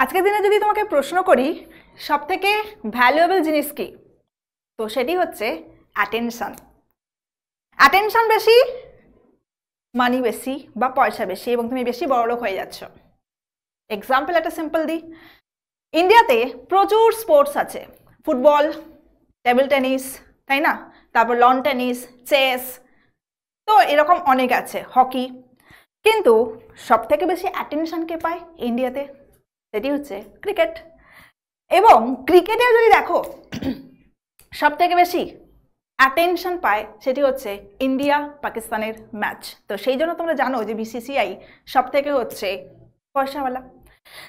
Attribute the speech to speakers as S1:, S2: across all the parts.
S1: আজকের দিনে যদি তোমাকে প্রশ্ন করি সবথেকে ভ্যালুয়েবল জিনিস কি, তো সেটি হচ্ছে অ্যাটেনশন। অ্যাটেনশন বেশি, মানি বেশি বা পয়সা বেশি, এবং তুমি বেশি বড়লোক হয়ে যাচ্ছ। এক্সাম্পল একটা সিম্পল দিই, ইন্ডিয়াতে প্রচুর স্পোর্টস আছে, ফুটবল, টেবিল টেনিস, তাই না? তারপর লন টেনিস, চেস, তো এরকম অনেক আছে, হকি। কিন্তু সবথেকে বেশি অ্যাটেনশন কে পায় ইন্ডিয়াতে? সেটি হচ্ছে ক্রিকেট। এবং ক্রিকেটে যদি দেখো সবথেকে বেশি অ্যাটেনশন পায় সেটি হচ্ছে ইন্ডিয়া পাকিস্তানের ম্যাচ। তো সেই জন্য তোমরা জানো যে বিসিসিআই সবথেকে হচ্ছে পয়সাওয়ালা।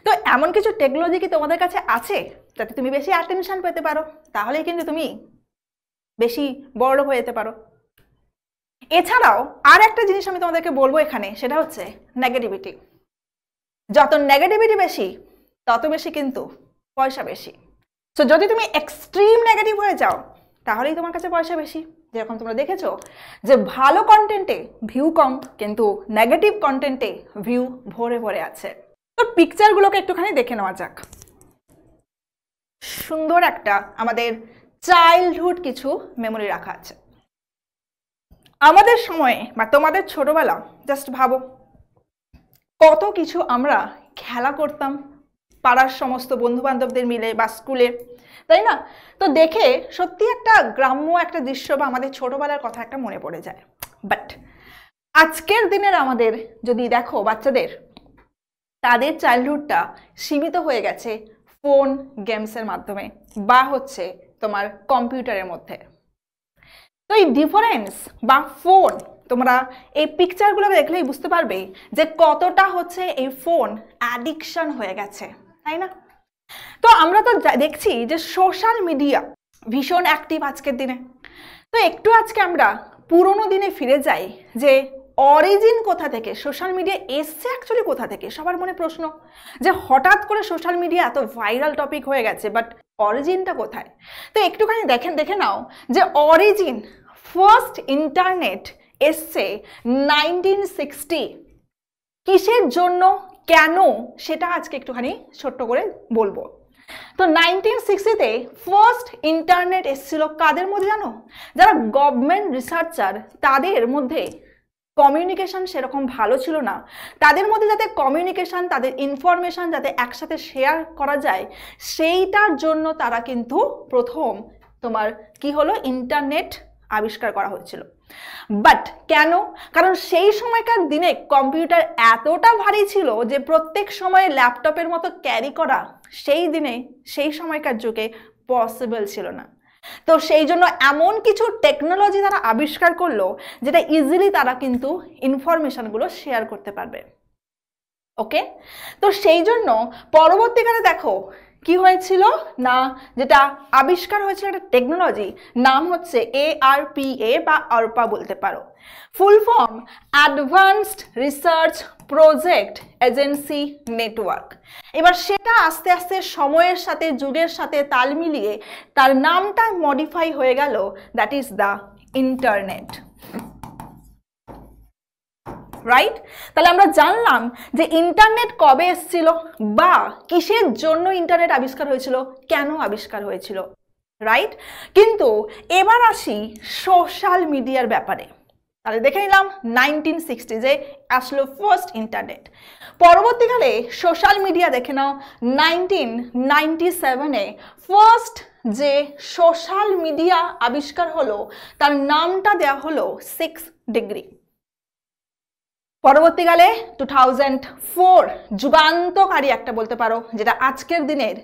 S1: তো এমন কিছু টেকনোলজি কি তোমাদের কাছে আছে যাতে তুমি বেশি অ্যাটেনশন পেতে পারো? তাহলেই কিন্তু তুমি বেশি বড় হয়ে যেতে পারো। এছাড়াও আর একটা জিনিস আমি তোমাদেরকে বলবো এখানে, সেটা হচ্ছে নেগেটিভিটি। যত নেগেটিভিটি বেশি তত বেশি কিন্তু পয়সা বেশি। সো যদি তুমি এক্সট্রিম নেগেটিভ হয়ে যাও তাহলেই তোমার কাছে পয়সা বেশি। যেরকম তোমরা দেখেছো যে ভালো কন্টেন্টে ভিউ কম, কিন্তু নেগেটিভ কন্টেন্টে ভিউ ভরে ভরে আছে। তো পিকচারগুলোকে একটুখানি দেখে নেওয়া যাক। সুন্দর একটা আমাদের চাইল্ডহুড কিছু মেমোরি রাখা আছে। আমাদের সময়ে বা তোমাদের ছোটবেলা জাস্ট ভাবো কত কিছু আমরা খেলা করতাম পাড়ার সমস্ত বন্ধু বান্ধবদের মিলে বা স্কুলে, তাই না? তো দেখে সত্যি একটা গ্রাম্য একটা দৃশ্য বা আমাদের ছোটবেলার কথা একটা মনে পড়ে যায়। বাট আজকের দিনের আমাদের যদি দেখো বাচ্চাদের, তাদের চাইল্ডহুডটা সীমিত হয়ে গেছে ফোন গেমসের মাধ্যমে বা হচ্ছে তোমার কম্পিউটারের মধ্যে। তো এই ডিফারেন্স বা ফোন, তোমরা এই পিকচারগুলোকে দেখলেই বুঝতে পারবে যে কতটা হচ্ছে এই ফোন অ্যাডিকশন হয়ে গেছে, তাই না? তো আমরা তো দেখছি যে সোশ্যাল মিডিয়া ভীষণ অ্যাক্টিভ আজকের দিনে। তো একটু আজকে আমরা পুরোনো দিনে ফিরে যাই যে অরিজিন কোথা থেকে, সোশ্যাল মিডিয়া এসছে অ্যাকচুয়ালি কোথা থেকে। সবার মনে প্রশ্ন যে হঠাৎ করে সোশ্যাল মিডিয়া এত ভাইরাল টপিক হয়ে গেছে, বাট অরিজিনটা কোথায়? তো একটুখানি দেখে নাও যে অরিজিন, ফার্স্ট ইন্টারনেট এসছে 1960। কিসের জন্য, কেন, সেটা আজকে একটুখানি ছোট্ট করে বলবো। তো 1960-তে ফার্স্ট ইন্টারনেট এসেছিল কাদের মধ্যে জানো? যারা গভর্নমেন্ট রিসার্চার, তাদের মধ্যে কমিউনিকেশন সেরকম ভালো ছিল না। তাদের মধ্যে যাতে কমিউনিকেশন, তাদের ইনফরমেশন যাতে একসাথে শেয়ার করা যায়, সেইটার জন্য তারা কিন্তু প্রথম তোমার কি হলো, ইন্টারনেট আবিষ্কার করা হয়েছিল। বাট কেন? কারণ সেই সময়কার দিনে কম্পিউটার এতটা ভারী ছিল যে প্রত্যেক সময় ল্যাপটপের মতো ক্যারি করা সেই দিনে, সেই সময়কার যুগে পসিবল ছিল না। তো সেই জন্য এমন কিছু টেকনোলজি তারা আবিষ্কার করলো যেটা ইজিলি তারা কিন্তু ইনফরমেশনগুলো শেয়ার করতে পারবে। ওকে, তো সেই জন্য পরবর্তীকালে দেখো কি হয়েছিল না, যেটা আবিষ্কার হয়েছিল একটা টেকনোলজি, নাম হচ্ছে ARPA বা আরপা বলতে পারো। Full form advanced research project agency network. এবার সেটা আস্তে আস্তে সময়ের সাথে, যুগের সাথে তাল মিলিয়ে তার নামটা মডিফাই হয়ে গেল, that is the internet. Right? তাহলে আমরা জানলাম যে ইন্টারনেট কবে এসেছিল বা কিসের জন্য ইন্টারনেট আবিষ্কার হয়েছিল, কেন আবিষ্কার হয়েছিল। রাইট? কিন্তু এবার আসি সোশ্যাল মিডিয়ার ব্যাপারে। তাহলে দেখে নিলাম 1960 যে আসলো ফার্স্ট ইন্টারনেট। পরবর্তীকালে সোশ্যাল মিডিয়া দেখে নাও 1997-এ ফার্স্ট যে সোশ্যাল মিডিয়া আবিষ্কার হলো তার নামটা দেওয়া হলো 6 ডিগ্রি। পরবর্তীকালে 2004 যুগান্তকারী একটা বলতে পারো, যেটা আজকের দিনের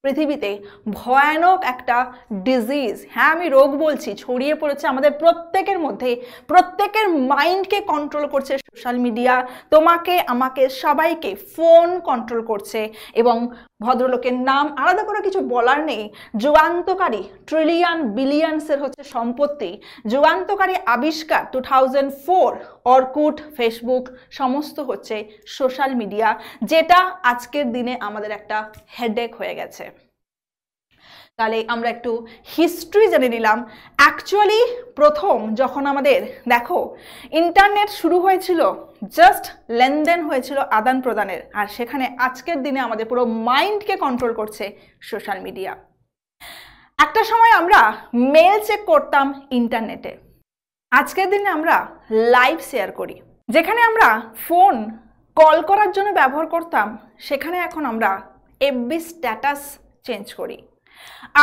S1: পৃথিবীতে ভয়ানক একটা ডিজিজ, হ্যাঁ আমি রোগ বলছি, ছড়িয়ে পড়েছে আমাদের প্রত্যেকের মধ্যে, প্রত্যেকের মাইন্ডকে কন্ট্রোল করছে সোশ্যাল মিডিয়া, তোমাকে আমাকে সবাইকে ফোন কন্ট্রোল করছে। এবং ভদ্রলোকের নাম আলাদা করে কিছু বলার নেই, যুগান্তকারী, ট্রিলিয়ন বিলিয়নসের হচ্ছে সম্পত্তি, যুগান্তকারী আবিষ্কার 2004, অর্কুট, ফেসবুক সমস্ত হচ্ছে সোশ্যাল মিডিয়া, যেটা আজকের দিনে আমাদের একটা হেডেক হয়ে গেছে। তাহলে আমরা একটু হিস্ট্রি জেনে নিলাম। অ্যাকচুয়ালি প্রথম যখন আমাদের দেখো ইন্টারনেট শুরু হয়েছিল, জাস্ট লেনদেন হয়েছিল আদান প্রদানের, আর সেখানে আজকের দিনে আমাদের পুরো মাইন্ডকে কন্ট্রোল করছে সোশ্যাল মিডিয়া। একটা সময় আমরা মেল চেক করতাম ইন্টারনেটে, আজকের দিনে আমরা লাইভ শেয়ার করি। যেখানে আমরা ফোন কল করার জন্য ব্যবহার করতাম, সেখানে এখন আমরা এফবি স্ট্যাটাস চেঞ্জ করি।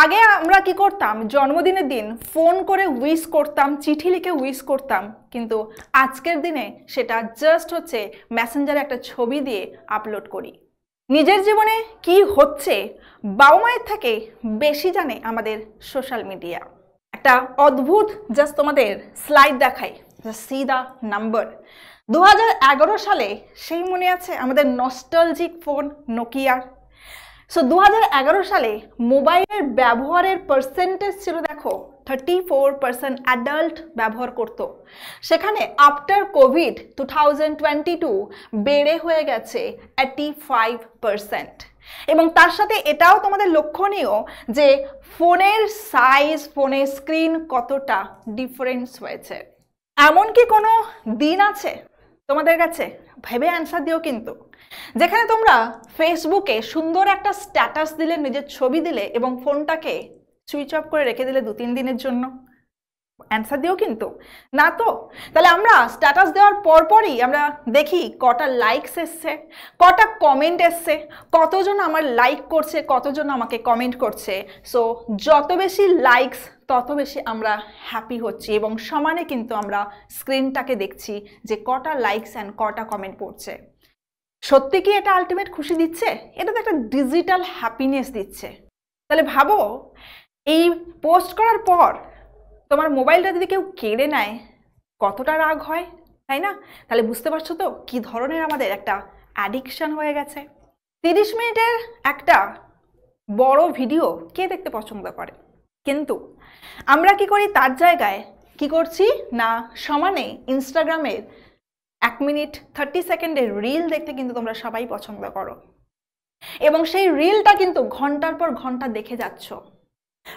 S1: আগে আমরা কি করতাম, জন্মদিনের দিন ফোন করে উইশ করতাম, চিঠি লিখে উইশ করতাম, কিন্তু আজকের দিনে সেটা জাস্ট হচ্ছে মেসেঞ্জারে একটা ছবি দিয়ে আপলোড করি। নিজের জীবনে কি হচ্ছে বাবা মায়ের থেকে বেশি জানে আমাদের সোশ্যাল মিডিয়া। একটা অদ্ভুত জাস্ট তোমাদের স্লাইড দেখাই, সি দ্য নাম্বার। 2011 সালে সেই মনে আছে আমাদের নস্টালজিক ফোন নোকিয়ার। সো 2011 সালে মোবাইলের ব্যবহারের পার্সেন্টেজ ছিল দেখো 34% অ্যাডাল্ট ব্যবহার করত। সেখানে আফটার কোভিড 2022 বেড়ে হয়ে গেছে 85%। এবং তার সাথে এটাও তোমাদের লক্ষণীয় যে ফোনের সাইজ, ফোনের স্ক্রিন কতটা ডিফারেন্স হয়েছে। এমন কি কোনো দিন আছে তোমাদের কাছে? ভেবে অ্যান্সার দিও কিন্তু, যেখানে তোমরা ফেসবুকে সুন্দর একটা স্ট্যাটাস দিলে, নিজের ছবি দিলে এবং ফোনটাকে সুইচ অফ করে রেখে দিলে 2-3 দিনের জন্য। অ্যান্সার দিও কিন্তু, না তো। তাহলে আমরা স্ট্যাটাস দেওয়ার পরপরই আমরা দেখি কটা লাইকস এসছে, কটা কমেন্ট এসছে, কতজন আমার লাইক করছে, কতজন আমাকে কমেন্ট করছে। সো যত বেশি লাইকস তত বেশি আমরা হ্যাপি হচ্ছি, এবং সমানে কিন্তু আমরা স্ক্রিনটাকে দেখছি যে কটা লাইকস অ্যান্ড কটা কমেন্ট পড়ছে। সত্যি কি এটা আলটিমেট খুশি দিচ্ছে? এটা তো একটা ডিজিটাল হ্যাপিনেস দিচ্ছে। তাহলে ভাবো, এই পোস্ট করার পর তোমার মোবাইলটা যদি কেউ কেড়ে নেয় কতটা রাগ হয়, তাই না? তাহলে বুঝতে পারছো তো কি ধরনের আমাদের একটা অ্যাডিকশন হয়ে গেছে। 30 মিনিটের একটা বড় ভিডিও কে দেখতে পছন্দ করে? কিন্তু আমরা কি করি, তার জায়গায় কি করছি না, সমানে ইনস্টাগ্রামের 1 মিনিট 30 সেকেন্ডের রিল দেখতে কিন্তু তোমরা সবাই পছন্দ করো, এবং সেই রিলটা কিন্তু ঘন্টার পর ঘন্টা দেখে যাচ্ছ।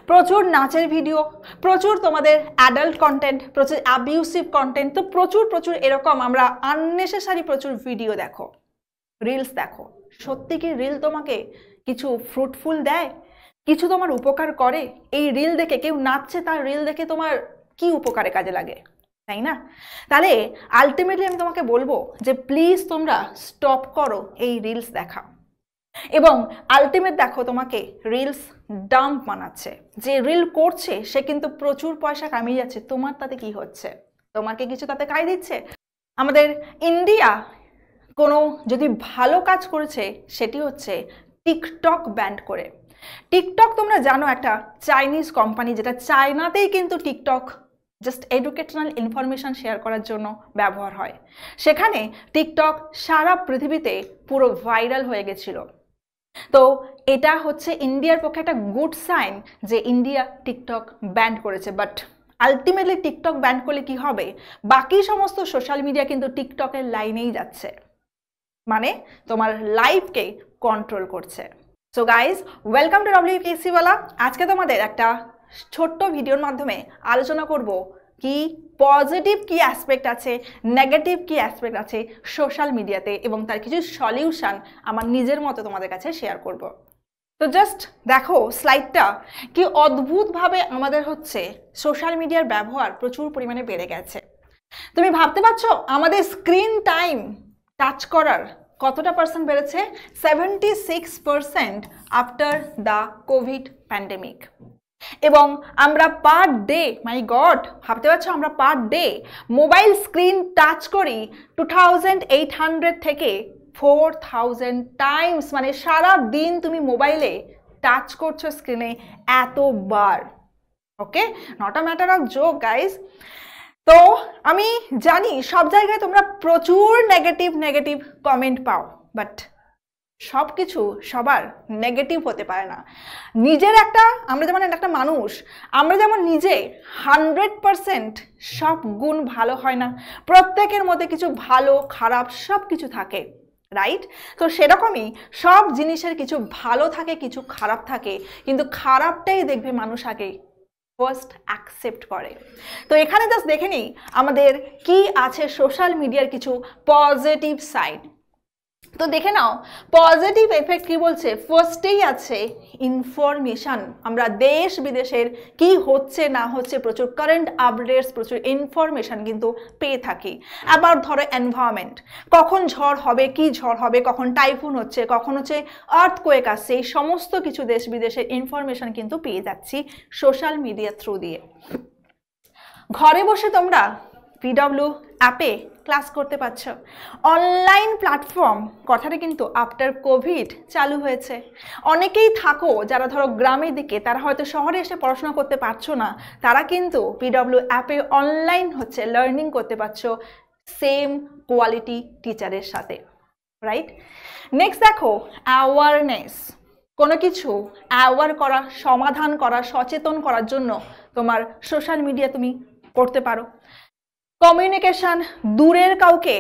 S1: প্রচুর নাচের ভিডিও, প্রচুর তোমাদের অ্যাডাল্ট কন্টেন্ট, প্রচুর অ্যাবিউসিভ কন্টেন্ট, তো প্রচুর এরকম আমরা আননেসেসারি প্রচুর ভিডিও দেখো, রিলস দেখো। সত্যি কি রিল তোমাকে কিছু ফ্রুটফুল দেয়? কিছু তোমার উপকার করে? এই রিল দেখে কেউ নাচছে, তার রিল দেখে তোমার কি উপকারে কাজে লাগে, তাই না? তাহলে আলটিমেটলি আমি তোমাকে বলবো যে প্লিজ তোমরা স্টপ করো এই রিলস দেখা। এবং আলটিমেট দেখো, তোমাকে রিলস ডাম্প বানাচ্ছে। যে রিল করছে সে কিন্তু প্রচুর পয়সা কামিয়ে যাচ্ছে, তোমার তাতে কি হচ্ছে? তোমাকে কিছু তাতে কাজ দিচ্ছে? আমাদের ইন্ডিয়া কোনো যদি ভালো কাজ করেছে সেটি হচ্ছে টিকটক ব্যান্ড করে। টিকটক তোমরা জানো একটা চাইনিজ কোম্পানি, যেটা চায়নাতেই কিন্তু TikTok just educational information share করার জন্য ব্যবহার হয়। সেখানে টিকটক সারা পৃথিবীতে পুরো ভাইরাল হয়ে গেছিল। তো এটা হচ্ছে ইন্ডিয়ার পক্ষে একটা গুড সাইন যে ইন্ডিয়া টিকটক ব্যান করেছে। বাট আলটিমেটলি টিকটক ব্যান করলে কি হবে, বাকি সমস্ত সোশ্যাল মিডিয়া কিন্তু টিকটকের লাইনেই যাচ্ছে, মানে তোমার লাইফকে কন্ট্রোল করছে। সো গাইজ, ওয়েলকাম টু WKCওয়ালা। আজকে তোমাদের একটা ছোট্ট ভিডিওর মাধ্যমে আলোচনা করব কি পজিটিভ কি অ্যাসপেক্ট আছে, নেগেটিভ কি অ্যাসপেক্ট আছে সোশ্যাল মিডিয়াতে, এবং তার কিছু সলিউশন আমার নিজের মতো তোমাদের কাছে শেয়ার করব। তো জাস্ট দেখো স্লাইডটা, কি অদ্ভুতভাবে আমাদের হচ্ছে সোশ্যাল মিডিয়ার ব্যবহার প্রচুর পরিমাণে বেড়ে গেছে। তুমি ভাবতে পারছো আমাদের স্ক্রিন টাইম টাচ করার কতটা পার্সেন্ট বেড়েছে? 76% আফটার দ্য কোভিড প্যান্ডেমিক। এবং আমরা পার ডে, মাই গড, ভাবতে পারছো আমরা per day mobile screen touch করি 2800 থেকে 4000 টাইমস। মানে সারা দিন তুমি মোবাইলে টাচ করছো স্ক্রিনে এতবার। Okay, not a matter of joke guys. তো আমি জানি সব জায়গায় তোমরা প্রচুর নেগেটিভ কমেন্ট পাও, বাট সব কিছু সবার নেগেটিভ হতে পারে না। নিজের আমরা যেমন একটা মানুষ, আমরা যেমন নিজে 100% সব গুণ ভালো হয় না, প্রত্যেকের মধ্যে কিছু ভালো খারাপ সব কিছু থাকে, রাইট? তো সেরকমই সব জিনিসের কিছু ভালো থাকে, কিছু খারাপ থাকে, কিন্তু খারাপটাই দেখবে মানুষ আগে ফার্স্ট অ্যাকসেপ্ট করে। তো এখানে জাস্ট দেখে নিই আমাদের কি আছে সোশ্যাল মিডিয়ার কিছু পজিটিভ সাইড। তো দেখে নাও পজিটিভ এফেক্ট কি বলছে। ফার্স্টেই আছে ইনফরমেশন। আমরা দেশ বিদেশের কি হচ্ছে না হচ্ছে প্রচুর কারেন্ট আপডেটস, প্রচুর ইনফরমেশন কিন্তু পেয়ে থাকি। আবার ধরো এনভায়রনমেন্ট, কখন ঝড় হবে, কি ঝড় হবে, কখন টাইফুন হচ্ছে, কখন হচ্ছে আর্থকোয়েক আসছে, এই সমস্ত কিছু দেশ বিদেশের ইনফরমেশন কিন্তু পেয়ে যাচ্ছি সোশ্যাল মিডিয়া থ্রু দিয়ে। ঘরে বসে তোমরা পিডব্লিউ অ্যাপে ক্লাস করতে পারছো। অনলাইন প্ল্যাটফর্ম কথাটা কিন্তু আফটার কোভিড চালু হয়েছে। অনেকেই থাকো যারা ধরো গ্রামের দিকে, তারা হয়তো শহরে এসে পড়াশোনা করতে পারছো না, তারা কিন্তু পিডব্লিউ অ্যাপে অনলাইন হচ্ছে লার্নিং করতে পারছো সেম কোয়ালিটি টিচারের সাথে, রাইট? নেক্সট দেখো অ্যাওয়ারনেস। কোনো কিছু অ্যাওয়ার করা, সমাধান করা, সচেতন করার জন্য তোমার সোশ্যাল মিডিয়া তুমি করতে পারো। কমিউনিকেশন, দূরের কাউকে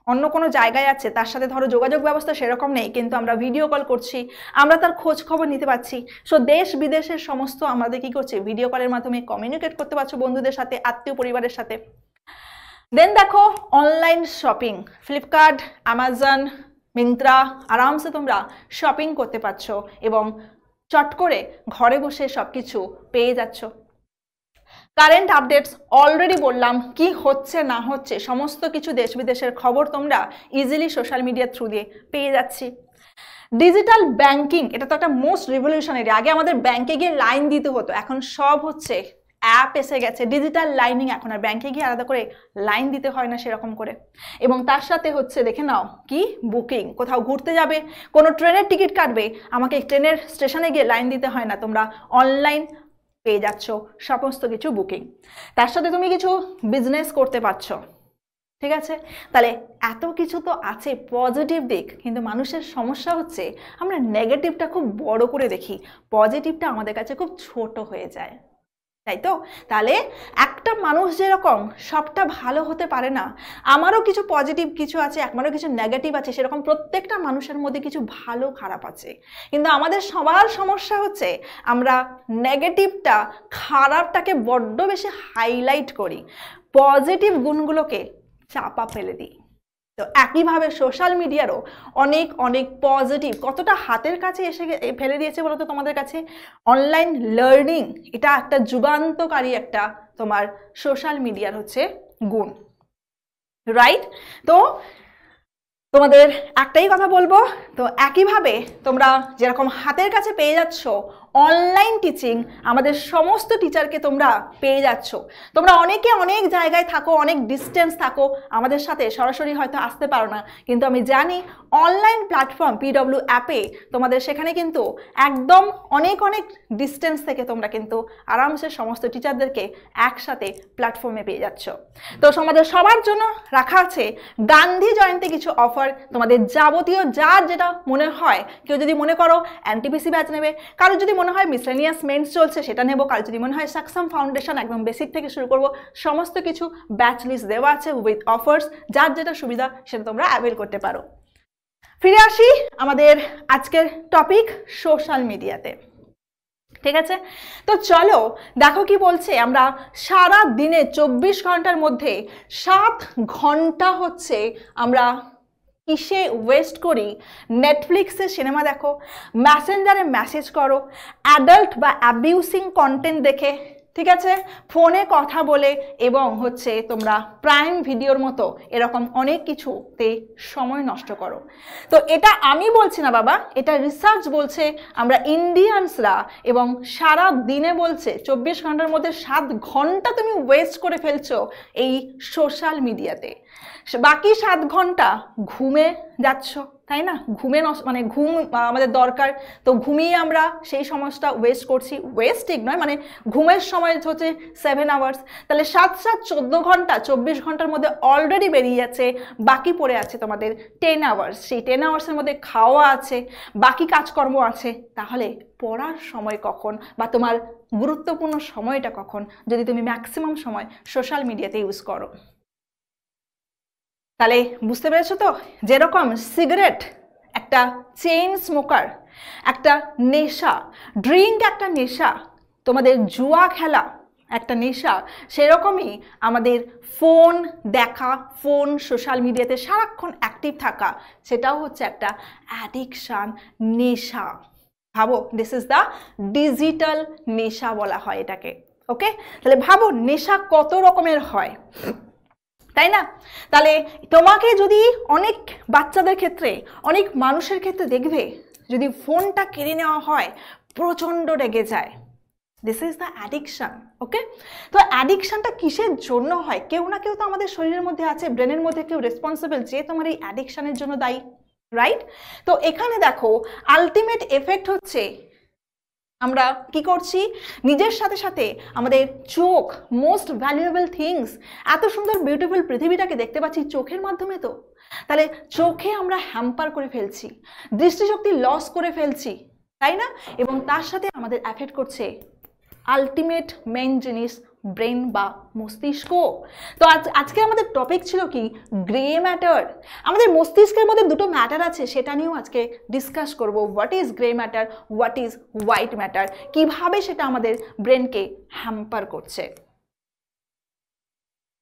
S1: অন্য কোনো জায়গায় আছে, তার সাথে ধরো যোগাযোগ ব্যবস্থা সেরকম নেই, কিন্তু আমরা ভিডিও কল করছি, আমরা তার খোঁজ খবর নিতে পারছি। সো দেশ বিদেশের সমস্ত আমাদের কি করছে, ভিডিও কলের মাধ্যমে কমিউনিকেট করতে পারছো বন্ধুদের সাথে, আত্মীয় পরিবারের সাথে। দেন দেখো online shopping, Flipkart, Amazon, Myntra, আরামসে তোমরা শপিং করতে পারছো এবং চট করে ঘরে বসে সব কিছু পেয়ে যাচ্ছ। কারেন্ট আপডেটস অলরেডি বললাম, কি হচ্ছে না হচ্ছে সমস্ত কিছু দেশ বিদেশের খবর তোমরা ইজিলি সোশ্যাল মিডিয়া থ্রু দিয়ে পেয়ে যাচ্ছি। ডিজিটাল ব্যাংকিং, এটা তো একটা মোস্ট রিভলিউশনারি। আগে আমাদের ব্যাংকে গিয়ে লাইন দিতে হতো, এখন সব হচ্ছে অ্যাপ এসে গেছে, ডিজিটাল লাইনিং। এখন আর ব্যাংকে গিয়ে আলাদা করে লাইন দিতে হয় না সেরকম করে। এবং তার সাথে হচ্ছে দেখে নাও কি বুকিং, কোথাও ঘুরতে যাবে, কোনো ট্রেনের টিকিট কাটবে, আমাকে ট্রেনের স্টেশনে গিয়ে লাইন দিতে হয় না, তোমরা অনলাইন পেয়ে যাচ্ছ সমস্ত কিছু বুকিং। তার সাথে তুমি কিছু বিজনেস করতে পারছো, ঠিক আছে? তাহলে এত কিছু তো আছে পজিটিভ দিক, কিন্তু মানুষের সমস্যা হচ্ছে আমরা নেগেটিভটা খুব বড় করে দেখি, পজিটিভটা আমাদের কাছে খুব ছোট হয়ে যায়, তাই তো? তাহলে একটা মানুষ যেরকম সবটা ভালো হতে পারে না, আমারও কিছু পজিটিভ কিছু আছে, আমারও কিছু নেগেটিভ আছে, সেরকম প্রত্যেকটা মানুষের মধ্যে কিছু ভালো খারাপ আছে। কিন্তু আমাদের সবার সমস্যা হচ্ছে আমরা নেগেটিভটা, খারাপটাকে বড্ড বেশি হাইলাইট করি, পজিটিভ গুণগুলোকে চাপা ফেলে দিই। তো একইভাবে সোশ্যাল মিডিয়ারও অনেক অনেক পজিটিভ, কতটা হাতের কাছে এসে ফেলে দিয়েছে বলো তো তোমাদের কাছে। অনলাইন লার্নিং, এটা একটা যুগান্তকারী একটা তোমার সোশ্যাল মিডিয়ার হচ্ছে গুণ, রাইট? তো তোমাদের একটাই কথা বলবো, তো একইভাবে তোমরা যেরকম হাতের কাছে পেয়ে যাচ্ছ অনলাইন টিচিং, আমাদের সমস্ত টিচারকে তোমরা পেয়ে যাচ্ছ। তোমরা অনেকে অনেক জায়গায় থাকো, অনেক ডিস্টেন্স থাকো, আমাদের সাথে সরাসরি হয়তো আসতে পারো না, কিন্তু আমি জানি অনলাইন প্ল্যাটফর্ম পিডব্লিউ অ্যাপে তোমাদের সেখানে কিন্তু একদম অনেক অনেক ডিস্টেন্স থেকে তোমরা কিন্তু আরামসে সমস্ত টিচারদেরকে একসাথে প্ল্যাটফর্মে পেয়ে যাচ্ছ। তো তোমাদের সবার জন্য রাখা আছে গান্ধী জয়ন্তী কিছু অফার। তোমাদের যাবতীয় যার যেটা মনে হয়, কেউ যদি মনে করো এনটিপিসি ব্যাচ নেবে, কারো যদি মনে হয় মিসলেনিয়াস মেন্স চলছে সেটা নেব, কারো যদি মনে হয় সাকসাম ফাউন্ডেশন একদম বেসিক থেকে শুরু করব, সমস্ত কিছু ব্যাচ লিস্ট দেওয়া আছে উইথ অফার্স। যার যেটা সুবিধা সেটা তোমরা অ্যাভেল করতে পারো। ফিরে আসি আমাদের আজকের টপিক সোশ্যাল মিডিয়াতে, ঠিক আছে? তো চলো দেখো কি বলছে। আমরা সারা দিনে 24 ঘন্টার মধ্যে 7 ঘন্টা হচ্ছে আমরা কিসে ওয়েস্ট করি? নেটফ্লিক্সে সিনেমা দেখো, মেসেঞ্জারে মেসেজ করো, অ্যাডাল্ট বা অ্যাবিউসিং কন্টেন্ট দেখে, ঠিক আছে, ফোনে কথা বলে, এবং হচ্ছে তোমরা প্রাইম ভিডিওর মতো এরকম অনেক কিছুতে সময় নষ্ট করো। তো এটা আমি বলছি না বাবা, এটা রিসার্চ বলছে। আমরা ইন্ডিয়ানসরা এবং সারা দিনে বলছে 24 ঘন্টার মধ্যে 7 ঘন্টা তুমি ওয়েস্ট করে ফেলছো এই সোশ্যাল মিডিয়াতে। বাকি 7 ঘন্টা ঘুমে যাচ্ছ, তাই না? ঘুমে মানে ঘুম আমাদের দরকার, তো ঘুমিয়ে আমরা সেই সময়টা ওয়েস্ট করছি। ওয়েস্ট ঠিক নয়, মানে ঘুমের সময় হচ্ছে 7 আওয়ার্স, তাহলে 7 7 14 ঘন্টা, 24 ঘন্টার মধ্যে অলরেডি বেরিয়ে যাচ্ছে। বাকি পড়ে আছে তোমাদের 10 আওয়ার্স। সেই 10 আওয়ার্সের মধ্যে খাওয়া আছে, বাকি কাজকর্ম আছে। তাহলে পড়ার সময় কখন, বা তোমার গুরুত্বপূর্ণ সময়টা কখন, যদি তুমি ম্যাক্সিমাম সময় সোশ্যাল মিডিয়াতে ইউজ করো? তাহলে বুঝতে পেরেছো তো, যেরকম সিগারেট একটা চেইন স্মোকার, একটা নেশা, ড্রিঙ্ক একটা নেশা, তোমাদের জুয়া খেলা একটা নেশা, সেরকমই আমাদের ফোন দেখা, ফোন সোশ্যাল মিডিয়াতে সারাক্ষণ অ্যাক্টিভ থাকা, সেটাও হচ্ছে একটা অ্যাডিকশান, নেশা। ভাবো, দিস ইজ দ্য ডিজিটাল নেশা বলা হয় এটাকে। ওকে, তাহলে ভাবো নেশা কত রকমের হয়, তাই না? তাহলে তোমাকে যদি অনেক বাচ্চাদের ক্ষেত্রে, অনেক মানুষের ক্ষেত্রে দেখবে, যদি ফোনটা কেড়ে নেওয়া হয় প্রচণ্ড রেগে যায়। This is the addiction. Okay, তো অ্যাডিকশানটা কিসের জন্য হয়? কেউ না কেউ তো আমাদের শরীরের মধ্যে আছে, ব্রেনের মধ্যে কেউ রেসপন্সিবল যে তোমার এই অ্যাডিকশানের জন্য দায়ী, রাইট? তো এখানে দেখো আলটিমেট এফেক্ট হচ্ছে আমরা কি করছি, নিজের সাথে সাথে আমাদের চোখ, মোস্ট ভ্যালুয়েবল থিংস, এত সুন্দর বিউটিফুল পৃথিবীটাকে দেখতে পাচ্ছি চোখের মাধ্যমে। তো তাহলে চোখে আমরা হ্যাম্পার করে ফেলছি, দৃষ্টিশক্তি লস করে ফেলছি, তাই না? এবং তার সাথে আমাদের এফেক্ট করছে আলটিমেট মেইন জিনিস, ব্রেন বা মস্তিষ্ক। তো আজকে আমাদের টপিক ছিল কি, গ্রে ম্যাটার। আমাদের মস্তিষ্কের মধ্যে দুটো ম্যাটার আছে, সেটা নিয়েও আজকে ডিসকাস করব। What is grey matter, what is white matter, কিভাবে সেটা আমাদের ব্রেনকে হ্যাম্পার করছে।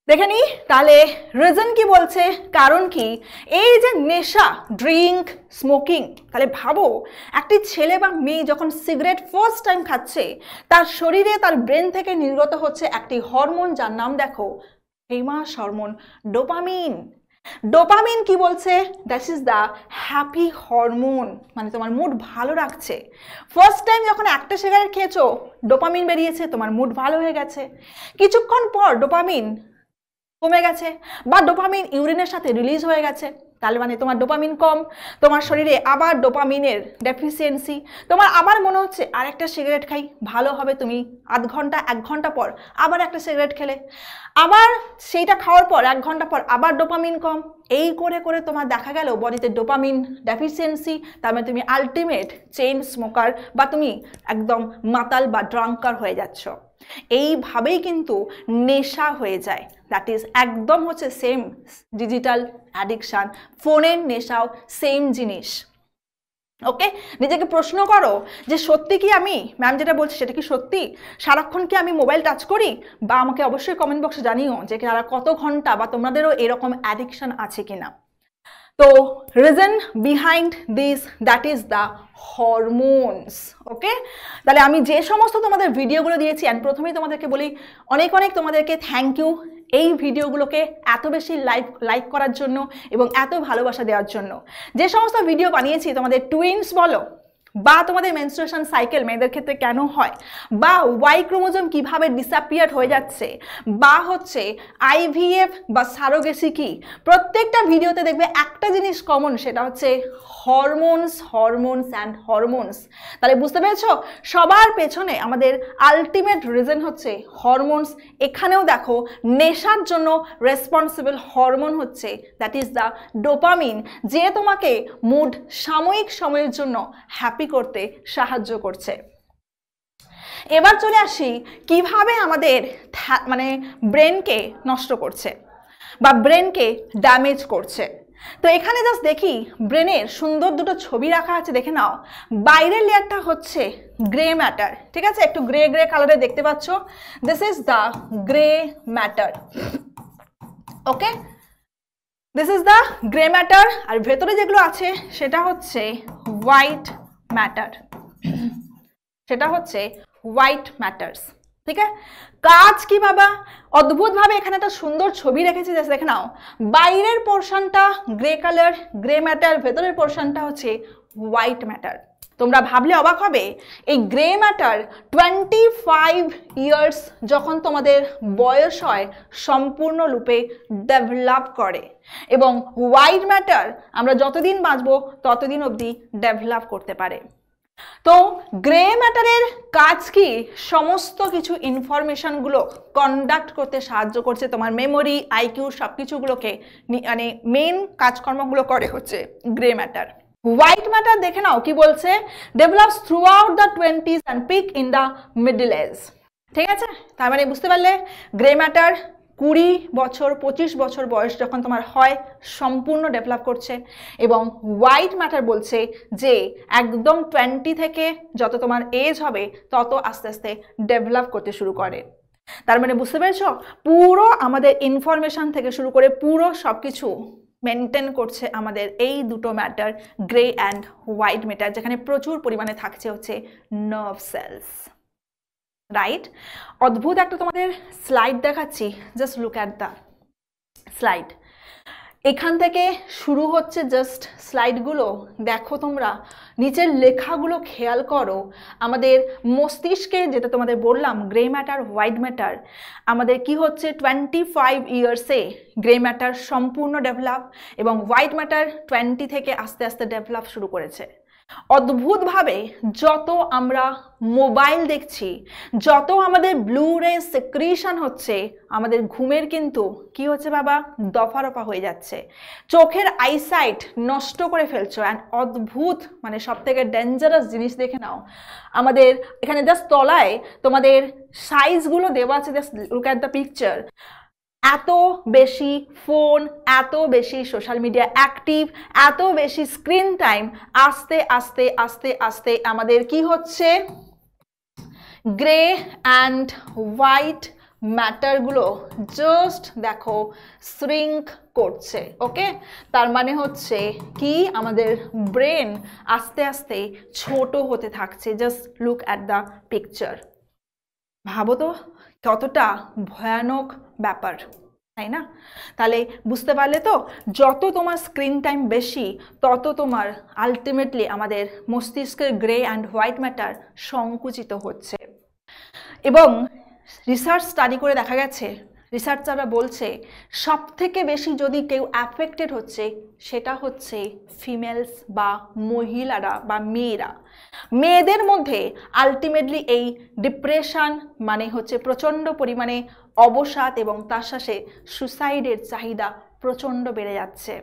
S1: দেখে নি তাহলে রিজন কি বলছে, কারণ কি, এই যে নেশা, ড্রিঙ্ক, স্মোকিং, তাহলে ভাবো একটি ছেলে বা মেয়ে যখন সিগারেট ফার্স্ট টাইম খাচ্ছে, তার শরীরে, তার ব্রেন থেকে নির্গত হচ্ছে একটি হরমোন, যার নাম দেখো ফেমাস হরমোন ডোপামিন। ডোপামিন কি বলছে, that is the happy hormone, মানে তোমার মুড ভালো রাখছে। ফার্স্ট টাইম যখন একটা সিগারেট খেয়েছো, ডোপামিন বেরিয়েছে, তোমার মুড ভালো হয়ে গেছে। কিছুক্ষণ পর ডোপামিন কমে গেছে, বা ডোপামিন ইউরিনের সাথে রিলিজ হয়ে গেছে, তাহলে মানে তোমার ডোপামিন কম, তোমার শরীরে আবার ডোপামিনের ডেফিসিয়েন্সি, তোমার আবার মনে হচ্ছে আর একটা সিগারেট খাই ভালো হবে, তুমি আধ ঘন্টা 1 ঘন্টা পর আবার একটা সিগারেট খেলে, আবার সেইটা খাওয়ার পর 1 ঘন্টা পর আবার ডোপামিন কম, এই করে করে তোমার দেখা গেল বডিতে ডোপামিন ডেফিসিয়েন্সি, তার মানে তুমি আলটিমেট চেইন স্মোকার, বা তুমি একদম মাতাল বা ড্রাঙ্কার হয়ে যাচ্ছ। এইভাবেই কিন্তু নেশা হয়ে যায়। দ্যাট ইজ একদম হচ্ছে সেম ডিজিটাল অ্যাডিকশান, ফোনের নেশাও সেম জিনিস। ওকে, নিজেকে প্রশ্ন করো যে সত্যি কি আমি, ম্যাম যেটা বলছি সেটা কি সত্যি? সারাক্ষণ কি আমি মোবাইল টাচ করি? বা আমাকে অবশ্যই কমেন্ট বক্সে জানিও যে তারা কত ঘন্টা, বা তোমাদেরও এরকম অ্যাডিকশান আছে কিনা। তো reason behind this, that is the hormones. Okay, তাহলে আমি যে সমস্ত তোমাদের ভিডিওগুলো দিয়েছি, অ্যান্ড প্রথমেই তোমাদেরকে বলি অনেক অনেক তোমাদেরকে থ্যাংক ইউ এই ভিডিওগুলোকে এত বেশি লাইক করার জন্য এবং এত ভালোবাসা দেওয়ার জন্য। যে সমস্ত ভিডিও বানিয়েছি, তোমাদের টুইনস বলো, বা তোমাদের মেনস্ট্রুয়েশন সাইকেল মেয়েদের ক্ষেত্রে কেন হয়, বা ওয়াই ক্রোমোজোম কিভাবে ডিসঅ্যাপিয়ার হয়ে যাচ্ছে, বা হচ্ছে আইভিএফ বা সারোগেসি কি, প্রত্যেকটা ভিডিওতে দেখবে একটা জিনিস কমন, সেটা হচ্ছে হরমোনস, হরমোনস অ্যান্ড হরমোনস। তাহলে বুঝতে পেরেছো, সবার পেছনে আমাদের আলটিমেট রিজন হচ্ছে হরমোনস। এখানেও দেখো নেশার জন্য রেসপন্সিবল হরমোন হচ্ছে দ্যাট ইজ দ্য ডোপামিন, যে তোমাকে মুড সাময়িক সময়ের জন্য হ্যাপি করতে সাহায্য করছে। এবার চলে আসি কিভাবে আমাদের মানে ব্রেনকে নষ্ট করছে বা ব্রেনকে ড্যামেজ করছে। তো এখানে জাস্ট দেখি, ব্রেনের সুন্দর দুটো ছবি রাখা আছে, দেখে নাও। বাইরের লেয়ারটা হচ্ছে গ্রে ম্যাটার, ঠিক আছে, একটু গ্রে গ্রে কালারে দেখতে পাচ্ছ, this is the grey matter. Okay, this is the grey matter, আর ভেতরে যেগুলো আছে সেটা হচ্ছে হোয়াইট ম্যাটার, সেটা হচ্ছে হোয়াইট ম্যাটার্স। ঠিক আছে, কাজ কি বাবা, অদ্ভুতভাবে এখানে একটা সুন্দর ছবি রেখেছি, দেখে নাও। বাইরের পোর্শনটা গ্রে কালার, গ্রে ম্যাটার, ভেতরের পোর্শনটা হচ্ছে হোয়াইট ম্যাটার। তোমরা ভাবলে অবাক হবে, এই গ্রে ম্যাটার 25 ইয়ার্স যখন তোমাদের বয়স হয় সম্পূর্ণরূপে ডেভেলপ করে, এবং হোয়াইট ম্যাটার আমরা যতদিন বাঁচবো ততদিন অবধি ডেভেলপ করতে পারে। তো গ্রে ম্যাটারের কাজ কি, সমস্ত কিছু ইনফরমেশনগুলো কন্ডাক্ট করতে সাহায্য করছে, তোমার মেমোরি, আইকিউ সব কিছুগুলোকে মানে মেন কাজকর্মগুলো করে হচ্ছে গ্রে ম্যাটার। হোয়াইট ম্যাটার দেখে নাও কি বলছে, develops throughout the 20s and peak in the middle age. ঠিক আছে, তার মানে বুঝতে পারলে গ্রে ম্যাটার 20 বছর 25 বছর বয়স যখন তোমার হয় সম্পূর্ণ ডেভেলপ করছে, এবং হোয়াইট ম্যাটার বলছে যে একদম 20 থেকে যত তোমার এজ হবে তত আস্তে আস্তে ডেভেলপ করতে শুরু করে। তার মানে বুঝতে পেরেছো, পুরো আমাদের ইনফরমেশন থেকে শুরু করে পুরো সবকিছু মেনটেন করছে আমাদের এই দুটো matter, grey and white matter, যেখানে প্রচুর পরিমাণে থাকছে হচ্ছে নার্ভ সেলস, রাইট? অদ্ভুত একটা তোমাদের স্লাইড দেখাচ্ছি, just look at the slide. এখান থেকে শুরু হচ্ছে জাস্ট স্লাইডগুলো দেখো, তোমরা নিচের লেখাগুলো খেয়াল করো। আমাদের মস্তিষ্কে, যেটা তোমাদের বললাম গ্রে ম্যাটার হোয়াইট ম্যাটার, আমাদের কি হচ্ছে 25 ইয়ার্সে গ্রে ম্যাটার সম্পূর্ণ ডেভেলপ, এবং হোয়াইট ম্যাটার 20 থেকে আস্তে আস্তে ডেভেলপ শুরু করেছে। অদ্ভুতভাবে যত আমরা মোবাইল দেখছি, যত আমাদের ব্লু রে সেক্রিশন হচ্ছে, আমাদের ঘুমের কিন্তু কি হচ্ছে বাবা, দফা রফা হয়ে যাচ্ছে, চোখের আইসাইট নষ্ট করে ফেলছো। অ্যান্ড অদ্ভুত মানে সব থেকে ডেঞ্জারাস জিনিস দেখে নাও, আমাদের এখানে জাস্ট তলায় তোমাদের সাইজগুলো দেওয়া আছে, just look at the picture. এত বেশি ফোন, এত বেশি সোশ্যাল মিডিয়া অ্যাক্টিভ, এত বেশি স্ক্রিন টাইম, আস্তে আস্তে আস্তে আস্তে আমাদের কি হচ্ছে, গ্রে অ্যান্ড হোয়াইট ম্যাটারগুলো জাস্ট দেখো শ্রিঙ্ক করছে। ওকে, তার মানে হচ্ছে কি, আমাদের ব্রেন আস্তে আস্তে ছোট হতে থাকছে। Just look at the picture. ভাবো তো কতটা ভয়ানক ব্যাপার, তাই না? তাহলে বুঝতে পারলে তো, যত তোমার স্ক্রিন টাইম বেশি তত তোমার আলটিমেটলি আমাদের মস্তিষ্কের গ্রে অ্যান্ড হোয়াইট ম্যাটার সংকুচিত হচ্ছে। এবং রিসার্চ স্টাডি করে দেখা গেছে, রিসার্চাররা বলছে সব থেকে বেশি যদি কেউ অ্যাফেক্টেড হচ্ছে সেটা হচ্ছে ফিমেলস বা মহিলারা বা মেয়েরা। মেয়েদের মধ্যে আলটিমেটলি এই ডিপ্রেশন মানে হচ্ছে প্রচণ্ড পরিমাণে অবসাদ, এবং তার সাথে সুসাইডের চাহিদা প্রচণ্ড বেড়ে যাচ্ছে।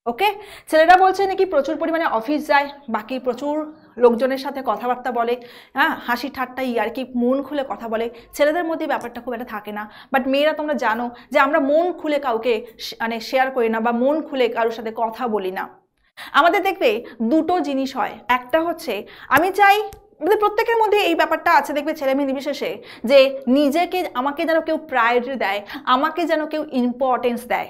S1: ওকে, ছেলেরা বলছে নাকি প্রচুর পরিমাণে অফিস যায়, বাকি প্রচুর লোকজনের সাথে কথাবার্তা বলে, হ্যাঁ, হাসি ঠাট্টা ইয়ার্কি মন খুলে কথা বলে। ছেলেদের মধ্যে ব্যাপারটা খুব একটা থাকে না। বাট মেয়েরা তোমরা জানো যে আমরা মন খুলে কাউকে মানে শেয়ার করি না, বা মন খুলে কারোর সাথে কথা বলি না। আমাদের দেখবে দুটো জিনিস হয়, একটা হচ্ছে আমি চাই, আমাদের প্রত্যেকের মধ্যে এই ব্যাপারটা আছে, দেখবে ছেলে মেয়ে নির্বিশেষে, যে নিজেকে, আমাকে যেন কেউ প্রায়োরিটি দেয়, আমাকে যেন কেউ ইম্পর্টেন্স দেয়।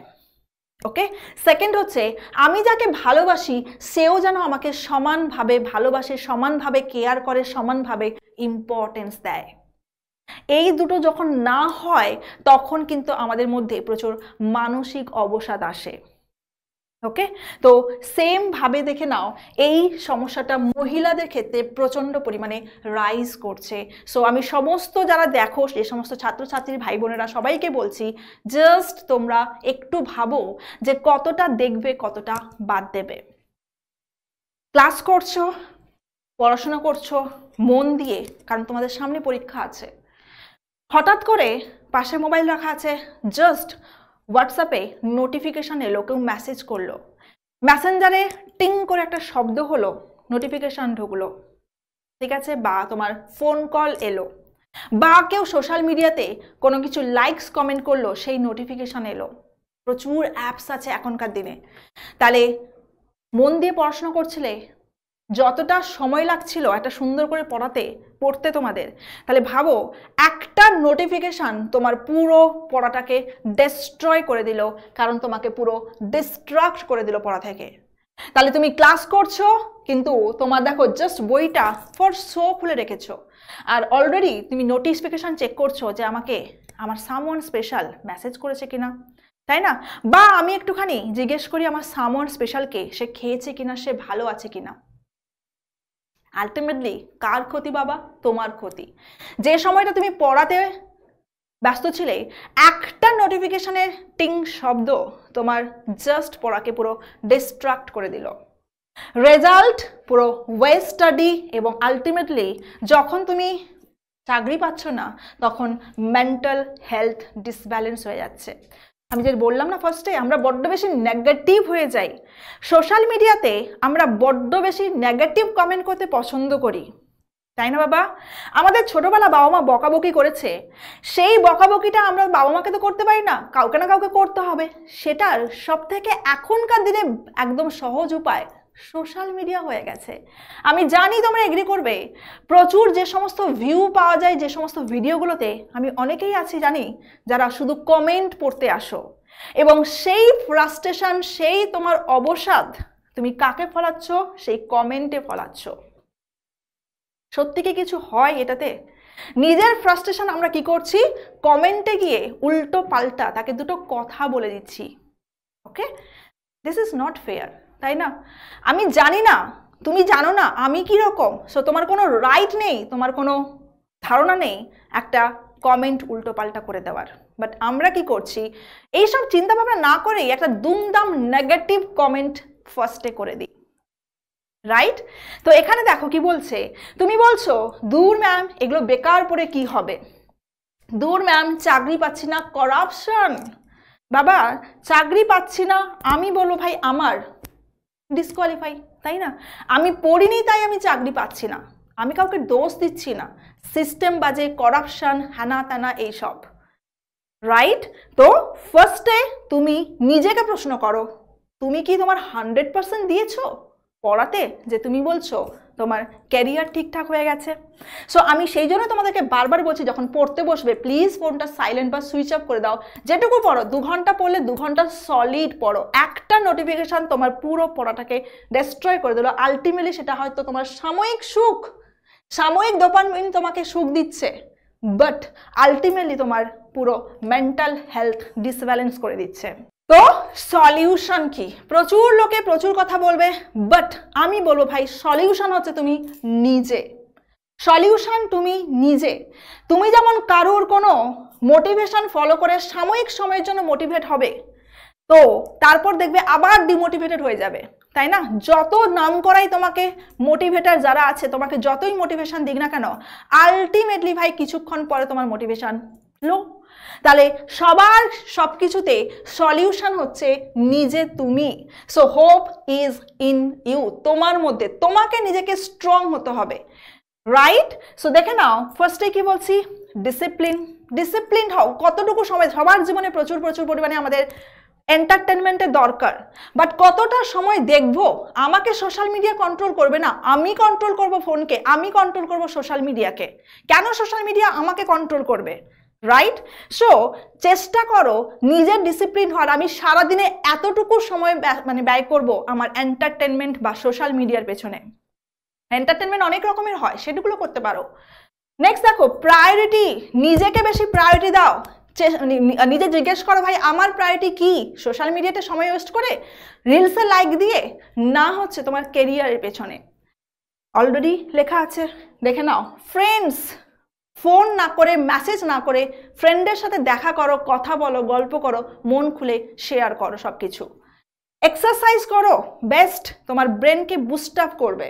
S1: ওকে, সেকেন্ড হচ্ছে আমি যাকে ভালোবাসি সেও যেন আমাকে সমানভাবে ভালোবাসে, সমানভাবে কেয়ার করে, সমানভাবে ইম্পর্টেন্স দেয়। এই দুটো যখন না হয় তখন কিন্তু আমাদের মধ্যে প্রচুর মানসিক অবসাদ আসে। ওকে, তো সেম ভাবে দেখে নাও এই সমস্যাটা মহিলাদের ক্ষেত্রে প্রচণ্ড পরিমাণে রাইজ করছে। সো আমি সমস্ত যারা দেখো, এই সমস্ত ছাত্রছাত্রী ভাই বোনেরা সবাইকে বলছি, জাস্ট তোমরা একটু ভাবো যে কতটা দেখবে, কতটা বাদ দেবে। ক্লাস করছো, পড়াশোনা করছো মন দিয়ে, কারণ তোমাদের সামনে পরীক্ষা আছে, হঠাৎ করে পাশে মোবাইল রাখা আছে, জাস্ট হোয়াটসঅ্যাপে নোটিফিকেশান এলো, কেউ মেসেজ করলো, মেসেঞ্জারে টিং করে একটা শব্দ হলো, নোটিফিকেশান ঢুকলো, ঠিক আছে, বা তোমার ফোন কল এলো, বা কেউ সোশ্যাল মিডিয়াতে কোনো কিছু লাইকস কমেন্ট করলো, সেই নোটিফিকেশান এলো। প্রচুর অ্যাপস আছে এখনকার দিনে। তাহলে মন দিয়ে পড়াশোনা করছিলে, যতটা সময় লাগছিল একটা সুন্দর করে পড়তে তোমাদের, তাহলে ভাবো একটা নোটিফিকেশান তোমার পুরো পড়াটাকে ডেস্ট্রয় করে দিল, কারণ তোমাকে পুরো ডিস্ট্রাক্ট করে দিল পড়া থেকে। তাহলে তুমি ক্লাস করছো কিন্তু তোমার দেখো জাস্ট বইটা ফর শো খুলে রেখেছো, আর অলরেডি তুমি নোটিফিকেশান চেক করছো যে আমাকে আমার সামওয়ান স্পেশাল মেসেজ করেছে কিনা, তাই না? বা আমি একটুখানি জিজ্ঞেস করি আমার সামওয়ান স্পেশালকে, সে খেয়েছে কিনা, সে ভালো আছে কিনা। আলটিমেটলি কার ক্ষতি বাবা? তোমার ক্ষতি। যে সময়টা তুমি পড়াতে ব্যস্ত ছিলে, একটা নোটিফিকেশনের টিং শব্দ তোমার জাস্ট পড়াকে পুরো ডিস্ট্রাক্ট করে দিল। রেজাল্ট পুরো ওয়েস্ট স্টাডি, এবং আলটিমেটলি যখন তুমি চাকরি পাচ্ছ না তখন মেন্টাল হেলথ ডিসব্যালেন্স হয়ে যাচ্ছে। আমি যে বললাম না ফার্স্টে, আমরা বড্ড বেশি নেগেটিভ হয়ে যাই সোশ্যাল মিডিয়াতে, আমরা বড্ড বেশি নেগেটিভ কমেন্ট করতে পছন্দ করি। তাই না বাবা? আমাদের ছোটবেলা বাবা মা বকাবকি করেছে, সেই বকাবকিটা আমরা বাবা মাকে তো করতে পারি না, কাউকে না কাউকে করতে হবে। সেটার সব থেকে এখনকার দিনে একদম সহজ উপায় সোশ্যাল মিডিয়া হয়ে গেছে। আমি জানি তোমরা এগ্রি করবে, প্রচুর যে সমস্ত ভিউ পাওয়া যায় যে সমস্ত ভিডিওগুলোতে, আমি অনেকেই আছি জানি যারা শুধু কমেন্ট পড়তে আসো, এবং সেই ফ্রাস্ট্রেশন, সেই তোমার অবসাদ তুমি কাকে ফলাচ্ছ? সেই কমেন্টে ফলাচ্ছ। সত্যি কি কিছু হয় এটাতে? নিজের ফ্রাস্ট্রেশন আমরা কি করছি? কমেন্টে গিয়ে উল্টো পাল্টা তাকে দুটো কথা বলে দিচ্ছি। ওকে, দিস ইজ নট ফেয়ার, তাই না? আমি জানি না, তুমি জানো না আমি কি রকম, সো তোমার কোনো রাইট নেই, তোমার কোনো ধারণা নেই একটা কমেন্ট উল্টো পাল্টা করে দেওয়ার। বাট আমরা কি করছি? এইসব চিন্তা ভাবনা না করেই একটা দুমদাম নেগেটিভ কমেন্ট ফার্স্টে করে দিই, রাইট? তো এখানে দেখো কি বলছে, তুমি বলছো দূর ম্যাম এগুলো বেকার পড়ে কি হবে, দূর ম্যাম চাকরি পাচ্ছি না, করাপশন। বাবা চাকরি পাচ্ছি না, আমি বলবো ভাই আমার ডিসকোয়ালিফাই, তাই না? আমি পড়িনি তাই আমি চাকরি পাচ্ছি না, আমি কাউকে দোষ দিচ্ছি না, সিস্টেম বাজে, করাপশন, হ্যানা ত্যানা এইসব, রাইট? তো ফার্স্টে তুমি নিজেকে প্রশ্ন করো, তুমি কি তোমার 100% দিয়েছো পড়াতে, যে তুমি বলছো তোমার ক্যারিয়ার ঠিকঠাক হয়ে গেছে? সো আমি সেই জন্য তোমাদেরকে বারবার বলছি, যখন পড়তে বসবে প্লিজ ফোনটা সাইলেন্ট বা সুইচ অফ করে দাও। যেটুকু পড়ো, 2 ঘন্টা পড়লে 2 ঘন্টা সলিড পড়ো। একটা নোটিফিকেশন তোমার পুরো পড়াটাকে ডেস্ট্রয় করে দিল। আলটিমেটলি সেটা হয়তো তোমার সাময়িক সুখ, সাময়িক ডোপামিন তোমাকে সুখ দিচ্ছে, বাট আলটিমেটলি তোমার পুরো মেন্টাল হেলথ ডিসব্যালেন্স করে দিচ্ছে। তো সলিউশন কি? প্রচুর লোকে প্রচুর কথা বলবে, বাট আমি বলবো ভাই সলিউশন হচ্ছে তুমি নিজে। সলিউশন তুমি নিজে। তুমি যেমন কারোর কোনো মোটিভেশন ফলো করে সাময়িক সময়ের জন্য মোটিভেট হবে, তো তারপর দেখবে আবার ডিমোটিভেটেড হয়ে যাবে, তাই না? যত নাম করাই তোমাকে মোটিভেটার যারা আছে, তোমাকে যতই মোটিভেশন দিক না কেন, আলটিমেটলি ভাই কিছুক্ষণ পরে তোমার মোটিভেশন লো। তাহলে সবার সব কিছুতে সলিউশন হচ্ছে নিজে তুমি। So hope is in you, তোমার মধ্যে। তোমাকে নিজেকে স্ট্রং হতে হবে, রাইট? সো দেখে নাও ফার্স্টে কি বলছি, ডিসিপ্লিন। ডিসিপ্লিন হও। কতটুকু সময়, সবার জীবনে প্রচুর প্রচুর পরিমাণে আমাদের এন্টারটেনমেন্টের দরকার, বাট কতটা সময় দেখবো? আমাকে সোশ্যাল মিডিয়া কন্ট্রোল করবে না, আমি কন্ট্রোল করব ফোনকে, আমি কন্ট্রোল করব সোশ্যাল মিডিয়াকে। কেন সোশ্যাল মিডিয়া আমাকে কন্ট্রোল করবে, রাইট? সো চেষ্টা করো নিজের ডিসিপ্লিন হওয়ার। আমি সারাদিনে এতটুকু সময় মানে ব্যয় করব আমার এন্টারটেনমেন্ট বা সোশ্যাল মিডিয়ার পেছনে। এন্টারটেনমেন্ট অনেক রকমের হয়, সেগুলো করতে পারো। নেক্সট দেখো প্রায়োরিটি, নিজেকে বেশি প্রায়োরিটি দাও। নিজে জিজ্ঞেস করো ভাই আমার প্রায়োরিটি কি? সোশ্যাল মিডিয়াতে সময় ওয়েস্ট করে, রিলসে লাইক দিয়ে, না হচ্ছে তোমার কেরিয়ারের পেছনে। অলরেডি লেখা আছে, দেখে নাও। ফ্রেন্ডস, ফোন না করে, মেসেজ না করে ফ্রেন্ডের সাথে দেখা করো, কথা বলো, গল্প করো, মন খুলে শেয়ার করো সব কিছু। এক্সারসাইজ করো, বেস্ট তোমার ব্রেনকে বুস্ট আপ করবে।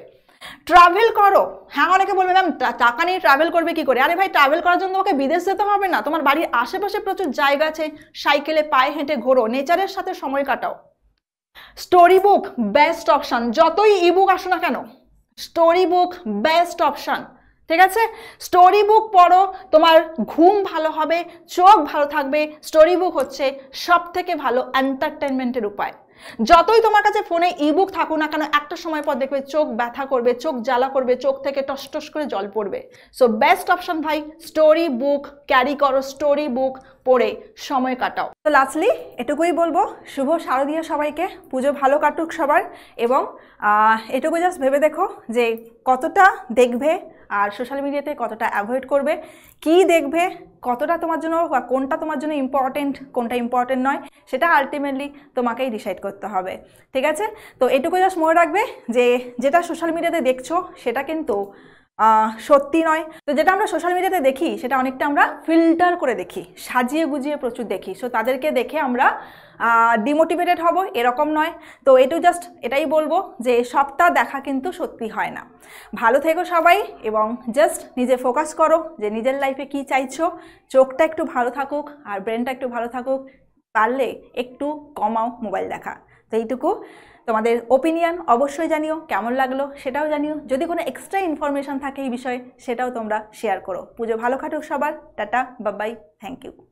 S1: ট্রাভেল করো। হ্যাঁ, অনেকে বলবে ম্যাম টাকা নিয়ে ট্রাভেল করবে কি করে? আরে ভাই, ট্রাভেল করার জন্য তোমাকে বিদেশ যেতে হবে না, তোমার বাড়ির আশেপাশে প্রচুর জায়গা আছে, সাইকেলে পায়ে হেঁটে ঘোরো, নেচারের সাথে সময় কাটাও। স্টোরি বুক বেস্ট অপশন, যতই ইবুক আসো না কেন, স্টোরি বুক বেস্ট অপশন, ঠিক আছে? স্টোরি বুক পড়ো, তোমার ঘুম ভালো হবে, চোখ ভালো থাকবে। স্টোরি বুক হচ্ছে সব থেকে ভালো এন্টারটেনমেন্টের উপায়। যতই তোমার কাছে ফোনে ইবুক থাকুক না কেন, একটা সময় পর দেখবে চোখ ব্যথা করবে, চোখ জ্বালা করবে, চোখ থেকে টস টস করে জল পড়বে। সো বেস্ট অপশন ভাই স্টোরি বুক ক্যারি করো, স্টোরি বুক পড়ে সময় কাটাও। তো লাস্টলি এটুকুই বলবো, শুভ শারদীয়া সবাইকে, পুজো ভালো কাটুক সবার। এবং এটুকু জাস্ট ভেবে দেখো যে কতটা দেখবে আর সোশ্যাল মিডিয়াতে কতটা অ্যাভয়েড করবে, কি দেখবে, কতটা তোমার জন্য, কোনটা তোমার জন্য ইম্পর্টেন্ট, কোনটা ইম্পর্টেন্ট নয়, সেটা আলটিমেটলি তোমাকেই ডিসাইড করতে হবে, ঠিক আছে? তো এটুকু জাস্ট মনে রাখবে যে যেটা সোশ্যাল মিডিয়াতে দেখছো সেটা কিন্তু সত্যি নয়। তো যেটা আমরা সোশ্যাল মিডিয়াতে দেখি সেটা অনেকটা আমরা ফিল্টার করে দেখি, সাজিয়ে গুজিয়ে প্রচুর দেখি। সো তাদেরকে দেখে আমরা ডিমোটিভেটেড হব, এরকম নয়। তো এটাই বলবো যে সবটা দেখা কিন্তু সত্যি হয় না। ভালো থেকো সবাই, এবং জাস্ট নিজে ফোকাস করো যে নিজের লাইফে কি চাইছো। চোখটা একটু ভালো থাকুক আর ব্রেনটা একটু ভালো থাকুক, পারলে একটু কমাও মোবাইল দেখা। তো এইটুকু, তোমাদের ওপিনিয়ন অবশ্যই জানিও, কেমন লাগলো সেটাও জানিও, যদি কোনো এক্সট্রা ইনফরমেশন থাকে এই বিষয়ে সেটাও তোমরা শেয়ার করো। পুজো ভালো কাটুক সবার, tata, bye bye, thank you.